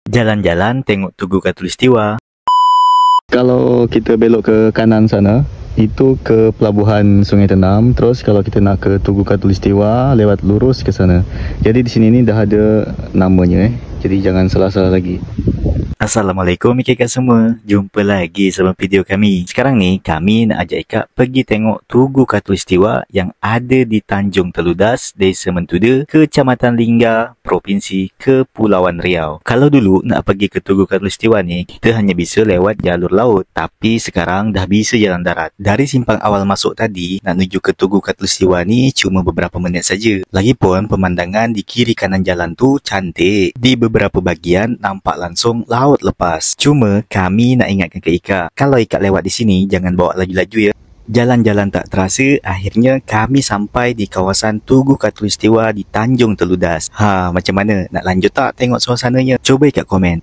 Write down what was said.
Jalan-jalan tengok Tugu Khatulistiwa. Kalau kita belok ke kanan sana, itu ke pelabuhan Sungai Tenam. Terus kalau kita nak ke Tugu Khatulistiwa, lewat lurus ke sana. Jadi di sini ni dah ada namanya Jadi jangan salah-salah lagi. Assalamualaikum ikat semua. Jumpa lagi sama video kami. Sekarang ni kami nak ajak ikat pergi tengok Tugu Khatulistiwa yang ada di Tanjung Teludas, Desa Mentuda, Kecamatan Lingga, Provinsi Kepulauan Riau. Kalau dulu nak pergi ke Tugu Khatulistiwa ni, kita hanya bisa lewat jalur laut. Tapi sekarang dah bisa jalan darat. Dari simpang awal masuk tadi, nak menuju ke Tugu Khatulistiwa ni cuma beberapa minit saja. Lagipun pemandangan di kiri kanan jalan tu cantik. Di beberapa bahagian nampak langsung laut lepas. Cuma kami nak ingatkan ke Ika, kalau Ika lewat di sini jangan bawa laju-laju ya. Jalan-jalan tak terasa, akhirnya kami sampai di kawasan Tugu Khatulistiwa di Tanjung Teludas. Macam mana? Nak lanjut tak tengok suasananya? Cuba Ika komen.